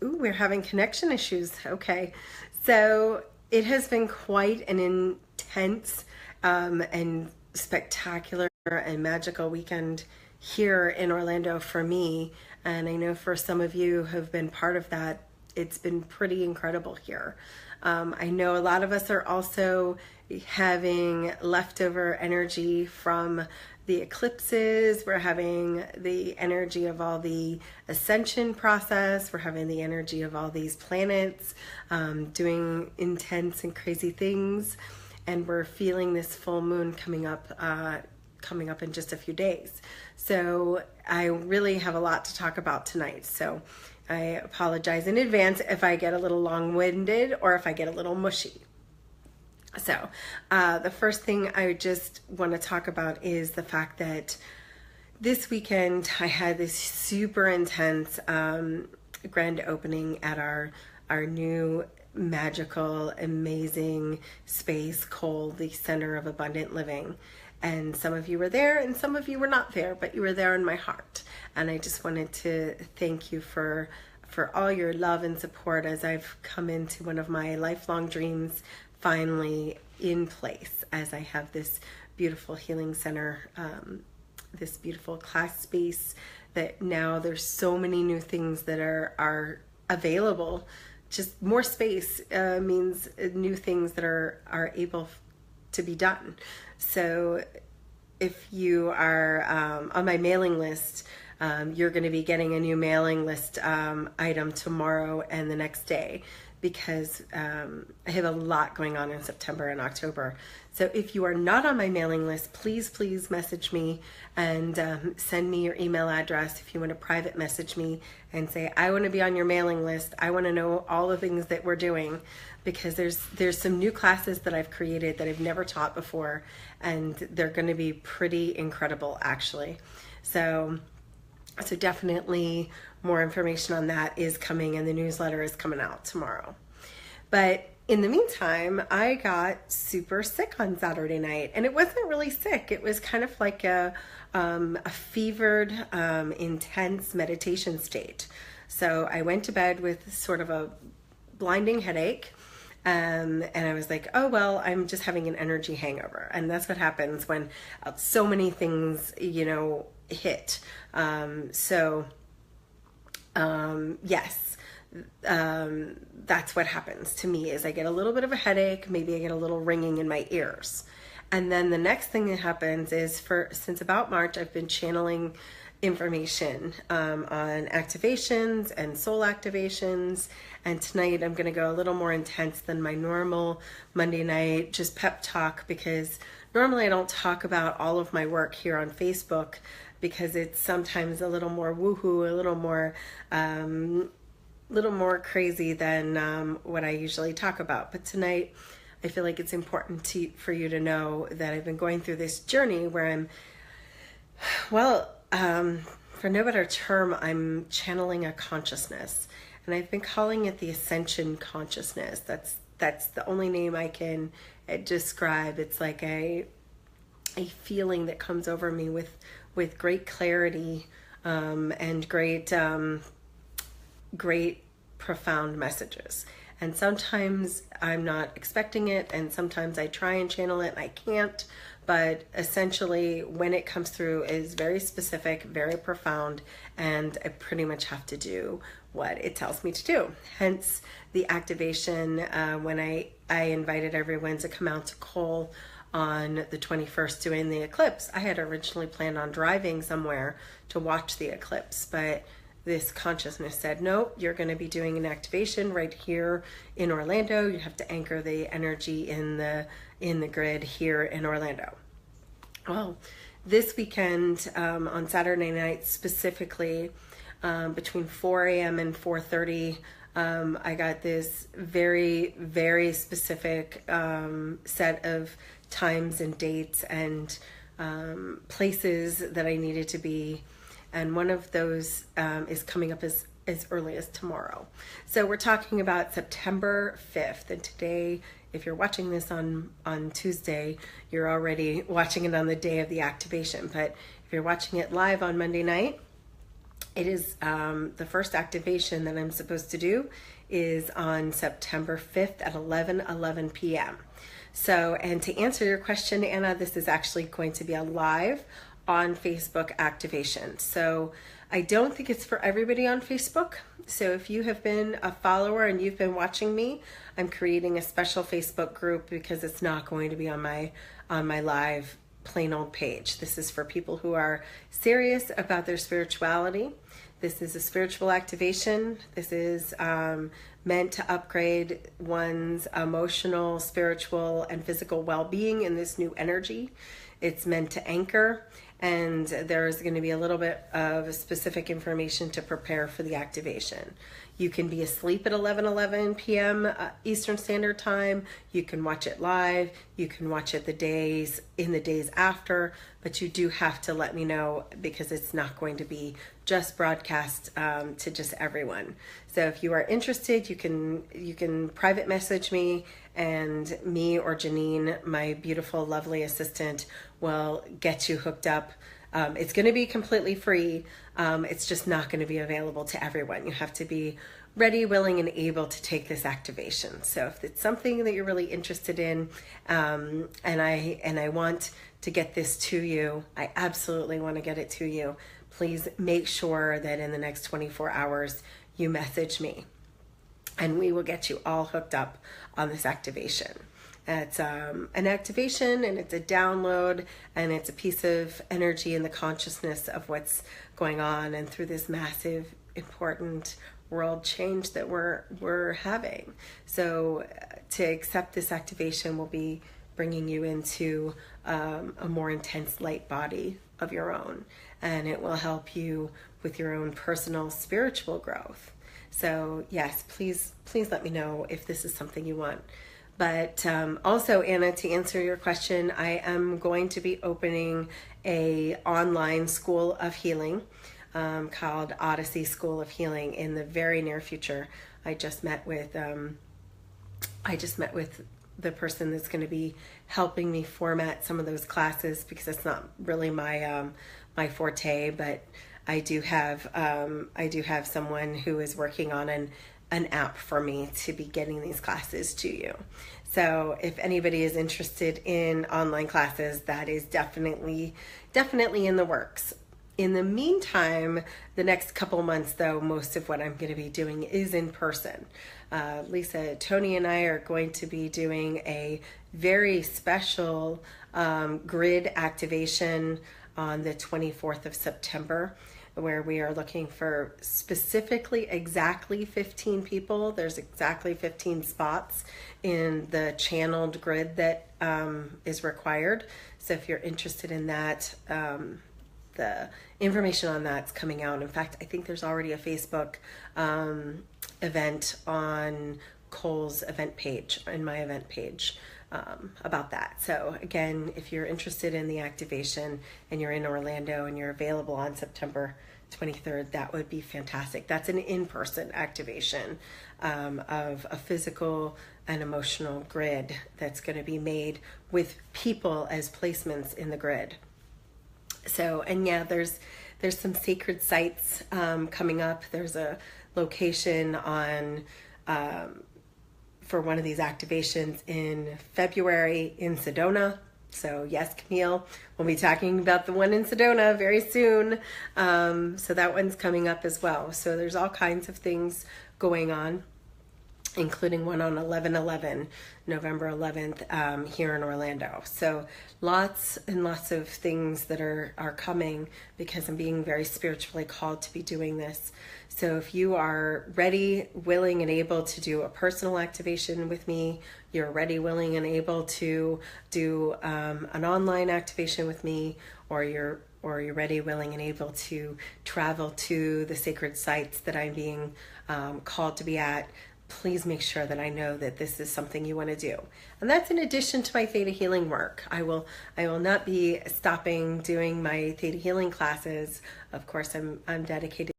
Ooh, we're having connection issues. Okay. So it has been quite an intense and spectacular and magical weekend here in Orlando for me. And I know for some of you who have been part of that, it's been pretty incredible here. I know a lot of us are also having leftover energy from the eclipses. We're having the energy of all the ascension process. We're having the energy of all these planets doing intense and crazy things. And we're feeling this full moon coming up in just a few days. So I really have a lot to talk about tonight. So I apologize in advance if I get a little long-winded or if I get a little mushy. So the first thing I just want to talk about is the fact that this weekend I had this super intense grand opening at our new magical, amazing space called the Center of Abundant Living. And some of you were there and some of you were not there, but you were there in my heart. And I just wanted to thank you for all your love and support as I've come into one of my lifelong dreams finally in place, as I have this beautiful healing center, this beautiful class space that now there's so many new things that are available. Just more space means new things that are able to be done. So if you are on my mailing list, you're going to be getting a new mailing list item tomorrow and the next day, because I have a lot going on in September and October. So if you are not on my mailing list, please message me and send me your email address if you want to private message me and say, I want to be on your mailing list. I want to know all the things that we're doing, because there's some new classes that I've created that I've never taught before, and they're going to be pretty incredible actually. So definitely more information on that is coming, and the newsletter is coming out tomorrow. But in the meantime, I got super sick on Saturday night, and it wasn't really sick. It was kind of like a fevered, intense meditation state. So I went to bed with sort of a blinding headache. And I was like, oh, well, I'm just having an energy hangover. And that's what happens when so many things, hit. Yes, that's what happens to me is I get a little bit of a headache. Maybe I get a little ringing in my ears. And then the next thing that happens is since about March, I've been channeling information on activations and soul activations. And tonight I'm going to go a little more intense than my normal Monday night, just pep talk, because normally I don't talk about all of my work here on Facebook, because it's sometimes a little more woohoo, a little more crazy than what I usually talk about. But tonight I feel like it's important for you to know that I've been going through this journey where I'm, for no better term, I'm channeling a consciousness, and I've been calling it the Ascension Consciousness. That's the only name I can describe. It's like a feeling that comes over me with great clarity and great profound messages. And sometimes I'm not expecting it, and sometimes I try and channel it and I can't. But essentially, when it comes through, it is very specific, very profound, and I pretty much have to do what it tells me to do. Hence the activation when I invited everyone to come out to Cole on the 21st during the eclipse. I had originally planned on driving somewhere to watch the eclipse, but this consciousness said, no, you're going to be doing an activation right here in Orlando. You have to anchor the energy in the grid here in Orlando. Well, this weekend on Saturday night specifically, between 4 a.m. and 4:30, I got this very, very specific set of times and dates and places that I needed to be. And one of those is coming up as early as tomorrow. So we're talking about September 5th. And today, if you're watching this on Tuesday, you're already watching it on the day of the activation. But if you're watching it live on Monday night, It is the first activation that I'm supposed to do is on September 5th at 11:11 p.m. So, and to answer your question, Anna, this is actually going to be a live on Facebook activation. So I don't think it's for everybody on Facebook. So if you have been a follower and you've been watching me, I'm creating a special Facebook group because it's not going to be on my live plain old page. This is for people who are serious about their spirituality. This is a spiritual activation. This is meant to upgrade one's emotional, spiritual, and physical well-being in this new energy. It's meant to anchor, and there's going to be a little bit of specific information to prepare for the activation. You can be asleep at 11:11 p.m. Eastern Standard Time. You can watch it live. You can watch it in the days after, but you do have to let me know because it's not going to be just broadcast to just everyone. So if you are interested, you can private message me, and me or Janine, my beautiful, lovely assistant, will get you hooked up. It's going to be completely free. It's just not going to be available to everyone. You have to be ready, willing, and able to take this activation. So if it's something that you're really interested in, and I want to get this to you, I absolutely want to get it to you. Please make sure that in the next 24 hours you message me, and we will get you all hooked up on this activation. It's an activation, and it's a download, and it's a piece of energy in the consciousness of what's going on, and through this massive, important world change that we're having. So to accept this activation will be bringing you into a more intense light body of your own, and it will help you with your own personal spiritual growth. So yes, please let me know if this is something you want. But also, Anna, to answer your question, I am going to be opening a online school of healing called Odyssey School of Healing in the very near future. I just met with the person that's going to be helping me format some of those classes, because it's not really my forte, but I do have someone who is working on an app for me to be getting these classes to you. So if anybody is interested in online classes, that is definitely in the works. In the meantime, the next couple months, though, most of what I'm going to be doing is in person. Lisa, Tony, and I are going to be doing a very special grid activation on the 24th of September, where we are looking for specifically exactly 15 people. There's exactly 15 spots in the channeled grid that is required. So if you're interested in that, the information on that's coming out. In fact, I think there's already a Facebook event on Cole's event page, in my event page, about that. So again, if you're interested in the activation and you're in Orlando and you're available on September 23rd, that would be fantastic. That's an in-person activation of a physical and emotional grid that's going to be made with people as placements in the grid. So, and yeah, there's some sacred sites coming up. There's a location on for one of these activations in February in Sedona. So yes, Camille, we'll be talking about the one in Sedona very soon. So that one's coming up as well. So there's all kinds of things going on, including one on 11/11, November 11th, here in Orlando. So lots and lots of things that are coming, because I'm being very spiritually called to be doing this. So if you are ready, willing, and able to do a personal activation with me, you're ready, willing, and able to do an online activation with me, or you're ready, willing, and able to travel to the sacred sites that I'm being called to be at, please make sure that I know that this is something you want to do. And that's in addition to my Theta Healing work. I will not be stopping doing my Theta Healing classes. Of course, I'm dedicated